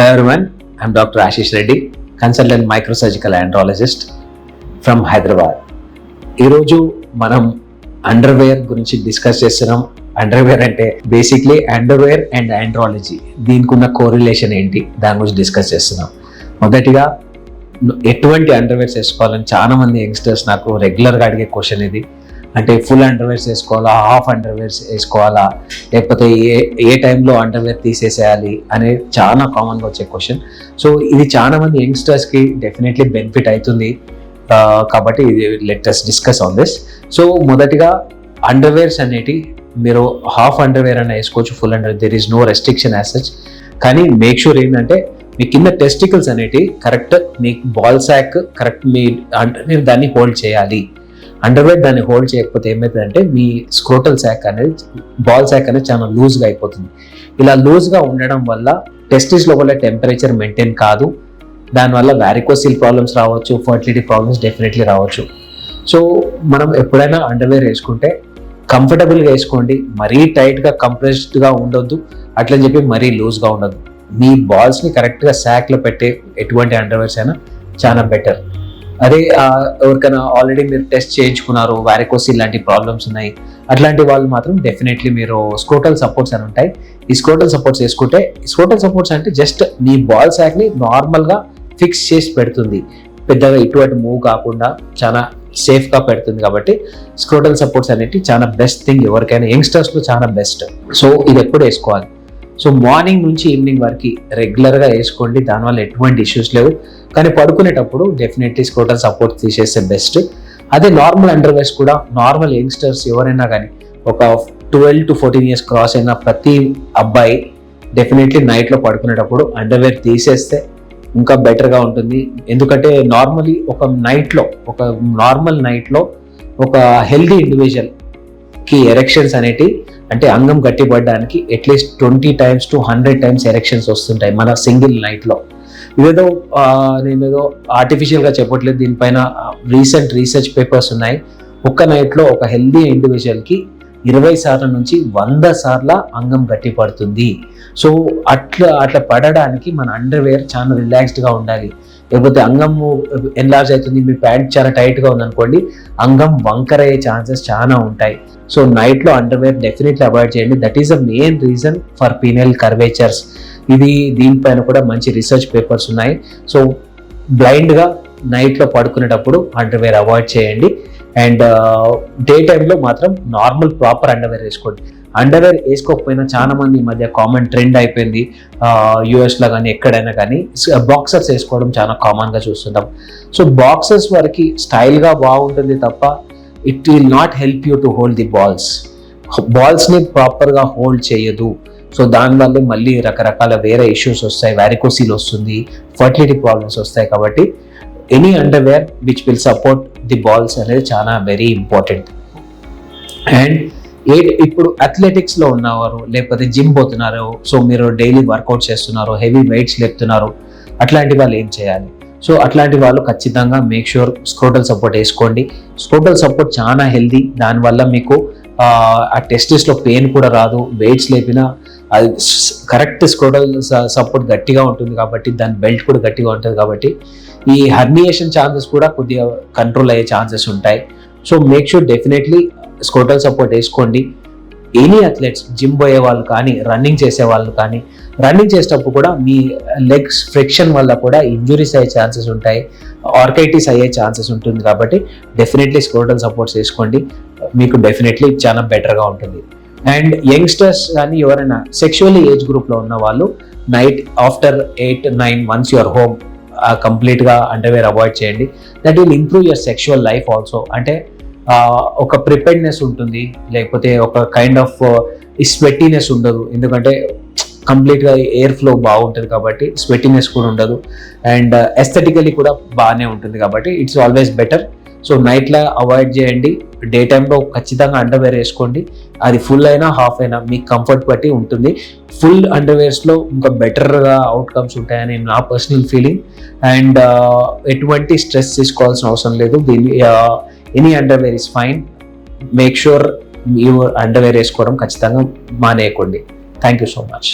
Hi everyone, I'm Dr. Ashish Reddy, consultant microsurgical andrologist from Hyderabad. ఈరోజు మనం underwear గురించి discuss చేస్తున్నాం. Underwear అంటే బేసిక్లీ అండర్వేర్ అండ్ ఆండ్రాలజీ, దీనికి ఉన్న కోరిలేషన్ ఏంటి దాని గురించి డిస్కస్ చేస్తున్నాం. మొదటిగా ఎటువంటి అండర్వేర్స్ వేసుకోవాలని చాలా మంది యంగ్స్టర్స్ నాకు రెగ్యులర్గా అడిగే క్వశ్చన్ ఇది. అంటే ఫుల్ అండర్వేర్స్ వేసుకోవాలా, హాఫ్ అండర్వేర్స్ వేసుకోవాలా, లేకపోతే ఏ టైంలో అండర్వేర్ తీసేసేయాలి అనే చాలా కామన్గా వచ్చే క్వశ్చన్. సో ఇది చాలా మంది యంగ్స్టర్స్కి డెఫినెట్లీ బెనిఫిట్ అవుతుంది. కాబట్టి let us discuss on this. So మొదటిగా అండర్వేర్స్ అనేటి మీరు హాఫ్ అండర్వేర్ అన్న వేసుకోవచ్చు, full underwear, there is no restriction as such. కానీ మేక్ షూర్ ఏంటంటే మీ కింద టెస్టికల్స్ అనేటి కరెక్ట్, మీ బాల్ సాక్ కరెక్ట్, మీరు దాన్ని హోల్డ్ చేయాలి. అండర్వేర్ దాన్ని హోల్డ్ చేయకపోతే ఏమవుతుందంటే మీ స్క్రోటల్ శాక్ అనేది, బాల్ శాక్ అనేది చాలా లూజ్గా అయిపోతుంది. ఇలా లూజ్గా ఉండడం వల్ల టెస్టిస్ లోపల టెంపరేచర్ మెయింటైన్ కాదు. దానివల్ల వారికోసిల్ ప్రాబ్లమ్స్ రావచ్చు, ఫర్టిలిటీ ప్రాబ్లమ్స్ డెఫినెట్లీ రావచ్చు. సో మనం ఎప్పుడైనా అండర్వేర్ వేసుకుంటే కంఫర్టబుల్గా వేసుకోండి. మరీ టైట్గా కంప్రెస్డ్గా ఉండొద్దు, అట్లని చెప్పి మరీ లూజ్గా ఉండదు. మీ బాల్స్ని కరెక్ట్గా శాక్లో పెట్టే ఎటువంటి అండర్వేర్స్ అయినా చాలా బెటర్. అదే ఎవరికైనా ఆల్రెడీ మీరు టెస్ట్ చేయించుకున్నారు, వారికోసిల్ లాంటి ప్రాబ్లమ్స్ ఉన్నాయి, అట్లాంటి వాళ్ళు మాత్రం డెఫినెట్లీ మీరు స్క్రోటల్ సపోర్ట్స్ అని ఉంటాయి. ఈ స్క్రోటల్ సపోర్ట్స్ వేసుకుంటే, స్క్రోటల్ సపోర్ట్స్ అంటే జస్ట్ మీ బాల్ శాక్ని నార్మల్గా ఫిక్స్ చేసి పెడుతుంది, పెద్దగా ఇటువంటి మూవ్ కాకుండా చాలా సేఫ్గా పెడుతుంది. కాబట్టి స్క్రోటల్ సపోర్ట్స్ అనేవి చాలా బెస్ట్ థింగ్, ఎవరికైనా యంగ్స్టర్స్లో చాలా బెస్ట్. సో ఇది ఎప్పుడు వేసుకోవాలి? సో మార్నింగ్ నుంచి ఈవినింగ్ వరకు రెగ్యులర్గా వేసుకోండి, దానివల్ల ఎటువంటి ఇష్యూస్ లేవు. కానీ పడుకునేటప్పుడు డెఫినెట్లీ స్క్రోటల్ సపోర్ట్ తీసేస్తే బెస్ట్. అదే నార్మల్ అండర్వేర్స్ కూడా నార్మల్ యంగ్స్టర్స్ ఎవరైనా కానీ ఒక 12 to 14 years క్రాస్ అయిన ప్రతి అబ్బాయి డెఫినెట్లీ నైట్లో పడుకునేటప్పుడు అండర్వేర్ తీసేస్తే ఇంకా బెటర్గా ఉంటుంది. ఎందుకంటే నార్మల్ నైట్లో ఒక హెల్దీ ఇండివిజువల్కి ఎరెక్షన్స్ అనేటివి, అంటే అంగం గట్టిపడడానికి at least 20 times to 100 times erections వస్తుంటాయి మన సింగిల్ నైట్లో. ఇదేదో నేనేదో ఆర్టిఫిషియల్గా చెప్పట్లేదు, దీనిపైన రీసెంట్ రీసెర్చ్ పేపర్స్ ఉన్నాయి. ఒక్క నైట్లో ఒక హెల్దీ ఇండివిజువల్కి 20 సార్ల నుంచి 100 సార్ల అంగం గట్టి పడుతుంది. సో అట్లా పడడానికి మన అండర్వేర్ చాలా రిలాక్స్డ్గా ఉండాలి. లేకపోతే అంగము ఎన్లార్జ్ అవుతుంది, మీ ప్యాంట్ చాలా టైట్గా ఉందనుకోండి, అంగం వంకర్ అయ్యే ఛాన్సెస్ చాలా ఉంటాయి. సో నైట్లో అండర్వేర్ డెఫినెట్లీ అవాయిడ్ చేయండి. That is the main reason for penal curvatures. దీనిపైన కూడా మంచి రీసెర్చ్ పేపర్స్ ఉన్నాయి. సో బ్లైండ్గా నైట్లో పడుకునేటప్పుడు అండర్వేర్ అవాయిడ్ చేయండి. అండ్ డే టైంలో మాత్రం నార్మల్ ప్రాపర్ అండర్వేర్ వేసుకోండి. అండర్వేర్ వేసుకోకపోయినా చాలా మంది ఈ మధ్య కామన్ ట్రెండ్ అయిపోయింది, యూఎస్లో కానీ ఎక్కడైనా కానీ బాక్సర్స్ వేసుకోవడం చాలా కామన్గా చూస్తుంటాం. సో బాక్సర్స్ వరకు స్టైల్గా బాగుంటుంది తప్ప it will not help you to hold the బాల్స్ని ప్రాపర్గా హోల్డ్ చేయదు. సో దానివల్ల మళ్ళీ రకరకాల వేరే ఇష్యూస్ వస్తాయి, వారికోసిల్ వస్తుంది, ఫర్టిలిటీ ప్రాబ్లమ్స్ వస్తాయి. కాబట్టి any underwear which will support the balls అనేది చాలా వెరీ ఇంపార్టెంట్. అండ్ ఇప్పుడు అథ్లెటిక్స్లో ఉన్నవారు, లేకపోతే జిమ్ పోతున్నారు, సో మీరు డైలీ వర్కౌట్ చేస్తున్నారు, హెవీ వెయిట్స్ లేపుతున్నారు, అట్లాంటి వాళ్ళు ఏం చేయాలి? సో అట్లాంటి వాళ్ళు ఖచ్చితంగా మేక్ షూర్ స్క్రోటల్ సపోర్ట్ వేసుకోండి. స్క్రోటల్ సపోర్ట్ చాలా హెల్దీ, దానివల్ల మీకు ఆ టెస్టిస్లో పెయిన్ కూడా రాదు. వెయిట్స్ లేపినా అది కరెక్ట్ స్క్రోటల్ సపోర్ట్ గట్టిగా ఉంటుంది కాబట్టి, దాని బెల్ట్ కూడా గట్టిగా ఉంటుంది కాబట్టి ఈ హర్నియేషన్ ఛాన్సెస్ కూడా కొద్దిగా కంట్రోల్ అయ్యే ఛాన్సెస్ ఉంటాయి. So make sure definitely scrotal support వేసుకోండి. ఎనీ అథ్లెట్స్, జిమ్ పోయే వాళ్ళు కానీ, రన్నింగ్ చేసే వాళ్ళు కానీ, రన్నింగ్ చేసేటప్పుడు కూడా మీ లెగ్స్ ఫ్రిక్షన్ వల్ల కూడా ఇంజురీస్ అయ్యే ఛాన్సెస్ ఉంటాయి, ఆర్కైటిస్ అయ్యే ఛాన్సెస్ ఉంటుంది. కాబట్టి డెఫినెట్లీ స్క్రోటల్ సపోర్ట్స్ వేసుకోండి, మీకు డెఫినెట్లీ చాలా బెటర్గా ఉంటుంది. అండ్ యంగ్స్టర్స్ కానీ ఎవరైనా సెక్షువల్లీ ఏజ్ గ్రూప్లో ఉన్న వాళ్ళు night after 8-9 once your home కంప్లీట్గా అండర్వేర్ అవాయిడ్ చేయండి. That will improve your sexual life also. అంటే ఒక ప్రిపేర్డ్నెస్ ఉంటుంది, లేకపోతే ఒక కైండ్ ఆఫ్ స్వెట్టినెస్ ఉండదు, ఎందుకంటే కంప్లీట్గా ఎయిర్ ఫ్లో బాగుంటుంది కాబట్టి స్వెట్టినెస్ కూడా ఉండదు. అండ్ ఎస్థెటికలీ కూడా బాగానే ఉంటుంది కాబట్టి ఇట్స్ ఆల్వేస్ బెటర్. సో నైట్లో అవాయిడ్ చేయండి, డే టైంలో ఖచ్చితంగా అండర్వేర్ వేసుకోండి. అది ఫుల్ అయినా హాఫ్ అయినా మీ కంఫర్ట్ బట్టి ఉంటుంది. ఫుల్ అండర్వేర్స్లో ఇంకా బెటర్గా అవుట్కమ్స్ ఉంటాయని నా పర్సనల్ ఫీలింగ్. అండ్ ఎటువంటి స్ట్రెస్ తీసుకోవాల్సిన అవసరం లేదు. Any underwear is fine. Make sure మీరు అండర్వేర్ వేసుకోవడం ఖచ్చితంగా మానేయకండి. Thank you so much.